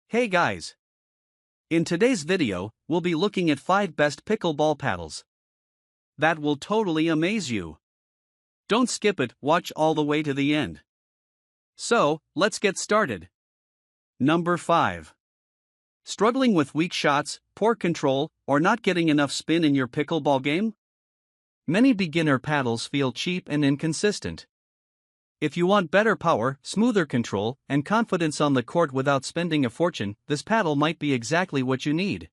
Hey guys! In today's video, we'll be looking at 5 best pickleball paddles. That will totally amaze you. Don't skip it, watch all the way to the end. So, let's get started. Number 5. Struggling with weak shots, poor control, or not getting enough spin in your pickleball game? Many beginner paddles feel cheap and inconsistent. If you want better power, smoother control, and confidence on the court without spending a fortune, this paddle might be exactly what you need.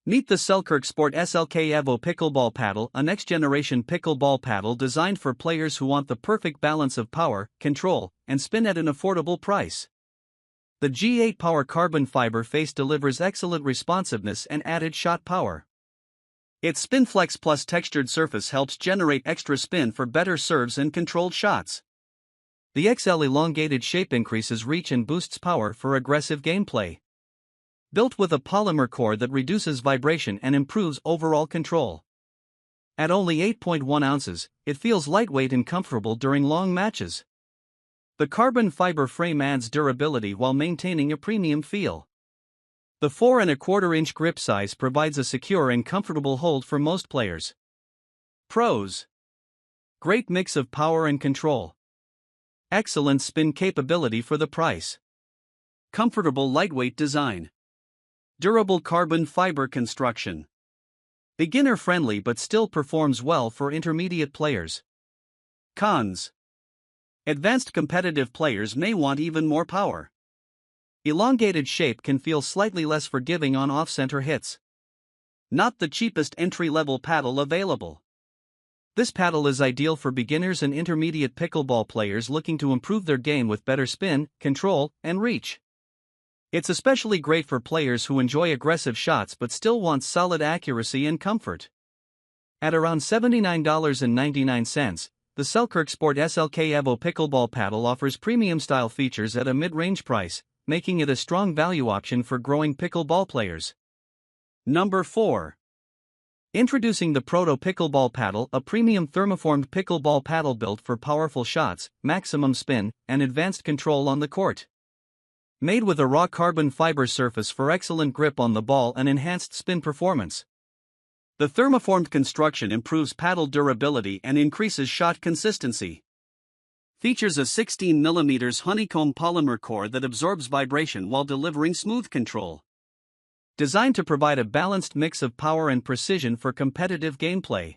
Meet the Selkirk Sport SLK Evo Pickleball Paddle, a next-generation pickleball paddle designed for players who want the perfect balance of power, control, and spin at an affordable price. The G8 Power carbon fiber face delivers excellent responsiveness and added shot power. Its SpinFlex Plus textured surface helps generate extra spin for better serves and controlled shots. The XL elongated shape increases reach and boosts power for aggressive gameplay. Built with a polymer core that reduces vibration and improves overall control. At only 8.1 ounces, it feels lightweight and comfortable during long matches. The carbon fiber frame adds durability while maintaining a premium feel. The 4¼ inch grip size provides a secure and comfortable hold for most players. Pros: great mix of power and control. Excellent spin capability for the price. Comfortable lightweight design. Durable carbon fiber construction. Beginner friendly but still performs well for intermediate players. Cons: advanced competitive players may want even more power. Elongated shape can feel slightly less forgiving on off-center hits. Not the cheapest entry-level paddle available. This paddle is ideal for beginners and intermediate pickleball players looking to improve their game with better spin, control, and reach. It's especially great for players who enjoy aggressive shots but still want solid accuracy and comfort. At around $79.99, the Selkirk Sport SLK Evo Pickleball Paddle offers premium-style features at a mid-range price, making it a strong value option for growing pickleball players. Number 4. Introducing the Proto Pickleball Paddle, a premium thermoformed pickleball paddle built for powerful shots, maximum spin, and advanced control on the court. Made with a raw carbon fiber surface for excellent grip on the ball and enhanced spin performance. The thermoformed construction improves paddle durability and increases shot consistency. Features a 16mm honeycomb polymer core that absorbs vibration while delivering smooth control. Designed to provide a balanced mix of power and precision for competitive gameplay.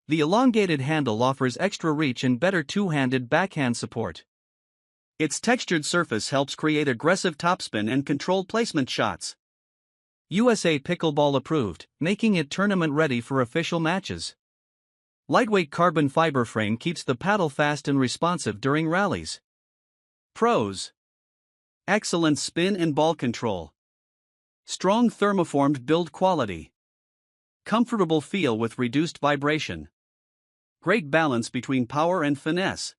The elongated handle offers extra reach and better two-handed backhand support. Its textured surface helps create aggressive topspin and controlled placement shots. USA Pickleball approved, making it tournament ready for official matches. Lightweight carbon fiber frame keeps the paddle fast and responsive during rallies. Pros: excellent spin and ball control. Strong thermoformed build quality. Comfortable feel with reduced vibration. Great balance between power and finesse.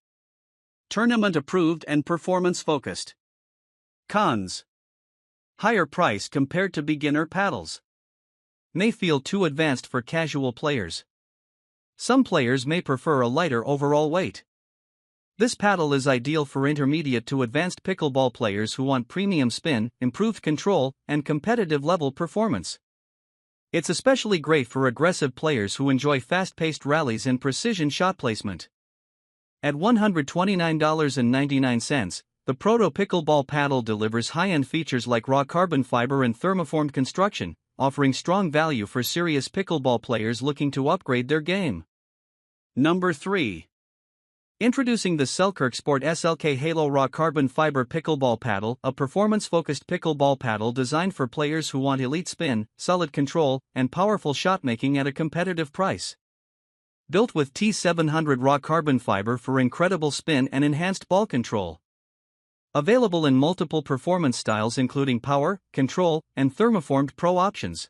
Tournament approved and performance focused. Cons: higher price compared to beginner paddles. May feel too advanced for casual players. Some players may prefer a lighter overall weight. This paddle is ideal for intermediate to advanced pickleball players who want premium spin, improved control, and competitive level performance. It's especially great for aggressive players who enjoy fast-paced rallies and precision shot placement. At $129.99, the Proto Pickleball Paddle delivers high-end features like raw carbon fiber and thermoformed construction, offering strong value for serious pickleball players looking to upgrade their game. Number 3. Introducing the Selkirk Sport SLK Halo Raw Carbon Fiber Pickleball Paddle, a performance-focused pickleball paddle designed for players who want elite spin, solid control, and powerful shot-making at a competitive price. Built with T700 raw carbon fiber for incredible spin and enhanced ball control. Available in multiple performance styles including power, control, and thermoformed pro options.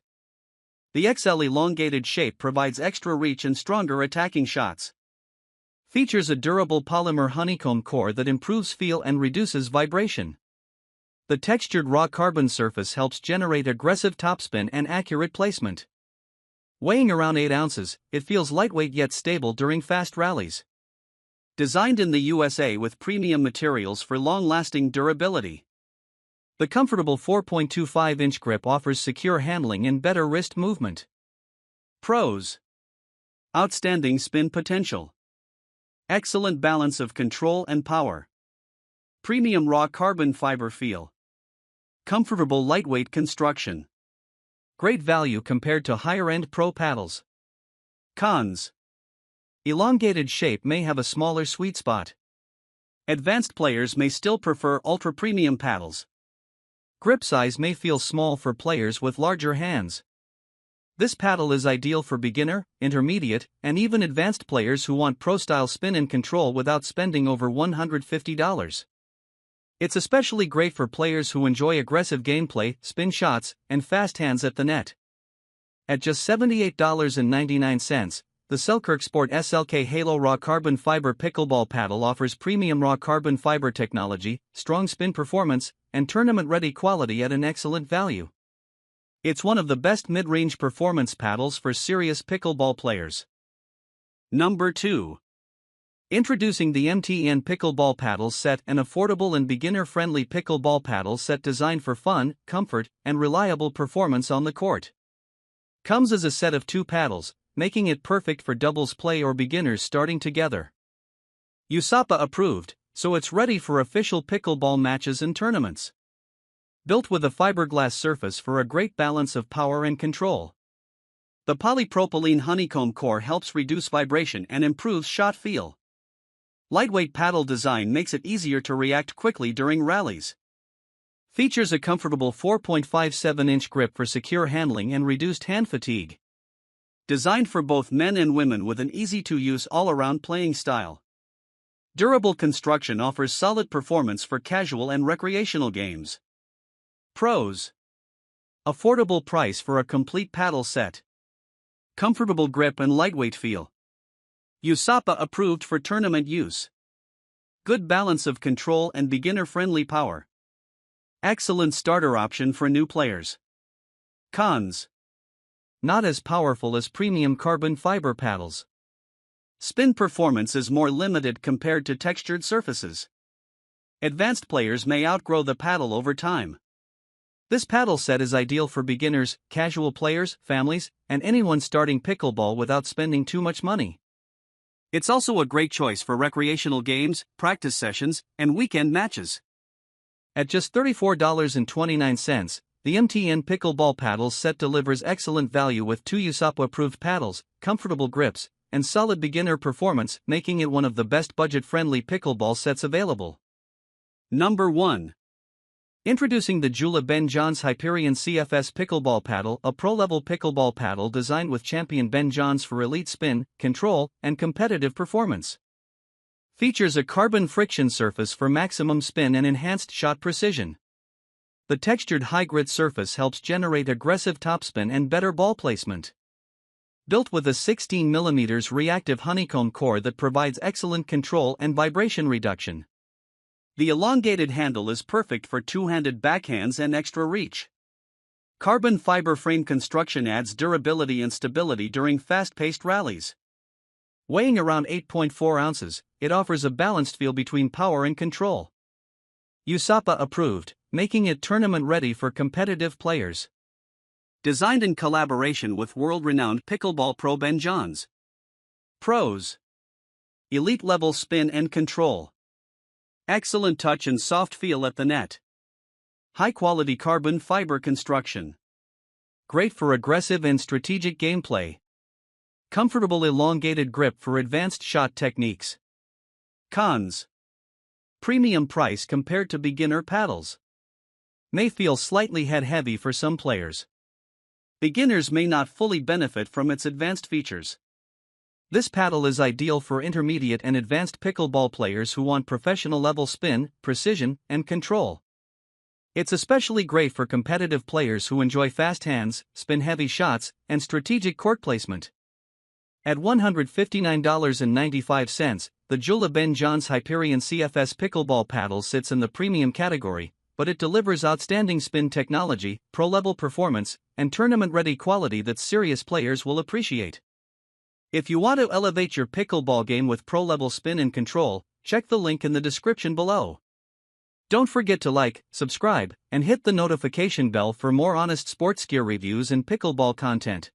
The XL elongated shape provides extra reach and stronger attacking shots. Features a durable polymer honeycomb core that improves feel and reduces vibration. The textured raw carbon surface helps generate aggressive topspin and accurate placement. Weighing around 8 ounces, it feels lightweight yet stable during fast rallies. Designed in the USA with premium materials for long-lasting durability. The comfortable 4.25-inch grip offers secure handling and better wrist movement. Pros: outstanding spin potential, excellent balance of control and power, premium raw carbon fiber feel, comfortable lightweight construction, great value compared to higher-end pro paddles. Cons: elongated shape may have a smaller sweet spot. Advanced players may still prefer ultra-premium paddles. Grip size may feel small for players with larger hands. This paddle is ideal for beginner, intermediate, and even advanced players who want pro-style spin and control without spending over $150. It's especially great for players who enjoy aggressive gameplay, spin shots, and fast hands at the net. At just $78.99, the Selkirk Sport SLK Halo Raw Carbon Fiber Pickleball Paddle offers premium raw carbon fiber technology, strong spin performance, and tournament-ready quality at an excellent value. It's one of the best mid-range performance paddles for serious pickleball players. Number 2. Introducing the MTEN Pickleball Paddle Set, an affordable and beginner-friendly pickleball paddle set designed for fun, comfort, and reliable performance on the court. Comes as a set of 2 paddles, making it perfect for doubles play or beginners starting together. USAPA approved, so it's ready for official pickleball matches and tournaments. Built with a fiberglass surface for a great balance of power and control. The polypropylene honeycomb core helps reduce vibration and improves shot feel. Lightweight paddle design makes it easier to react quickly during rallies. Features a comfortable 4.57-inch grip for secure handling and reduced hand fatigue. Designed for both men and women with an easy-to-use all-around playing style. Durable construction offers solid performance for casual and recreational games. Pros: affordable price for a complete paddle set. Comfortable grip and lightweight feel. USAPA approved for tournament use. Good balance of control and beginner-friendly power. Excellent starter option for new players. Cons: not as powerful as premium carbon fiber paddles. Spin performance is more limited compared to textured surfaces. Advanced players may outgrow the paddle over time. This paddle set is ideal for beginners, casual players, families, and anyone starting pickleball without spending too much money. It's also a great choice for recreational games, practice sessions, and weekend matches. At just $34.29, the MTN Pickleball Paddle Set delivers excellent value with 2 USAPA-approved paddles, comfortable grips, and solid beginner performance, making it one of the best budget-friendly pickleball sets available. Number 1. Introducing the Joola Ben Johns Hyperion CFS Pickleball Paddle, a pro-level pickleball paddle designed with champion Ben Johns for elite spin, control, and competitive performance. Features a carbon friction surface for maximum spin and enhanced shot precision. The textured high-grit surface helps generate aggressive topspin and better ball placement. Built with a 16mm reactive honeycomb core that provides excellent control and vibration reduction. The elongated handle is perfect for two-handed backhands and extra reach. Carbon fiber frame construction adds durability and stability during fast-paced rallies. Weighing around 8.4 ounces, it offers a balanced feel between power and control. USAPA approved, making it tournament-ready for competitive players. Designed in collaboration with world-renowned pickleball pro Ben Johns. Pros: elite-level spin and control. Excellent touch and soft feel at the net. High-quality carbon fiber construction. Great for aggressive and strategic gameplay. Comfortable elongated grip for advanced shot techniques. Cons: premium price compared to beginner paddles. May feel slightly head-heavy for some players. Beginners may not fully benefit from its advanced features. This paddle is ideal for intermediate and advanced pickleball players who want professional-level spin, precision, and control. It's especially great for competitive players who enjoy fast hands, spin-heavy shots, and strategic court placement. At $159.95, the Joola Ben Johns Hyperion CFS Pickleball Paddle sits in the premium category, but it delivers outstanding spin technology, pro-level performance, and tournament-ready quality that serious players will appreciate. If you want to elevate your pickleball game with pro-level spin and control, check the link in the description below. Don't forget to like, subscribe, and hit the notification bell for more honest sports gear reviews and pickleball content.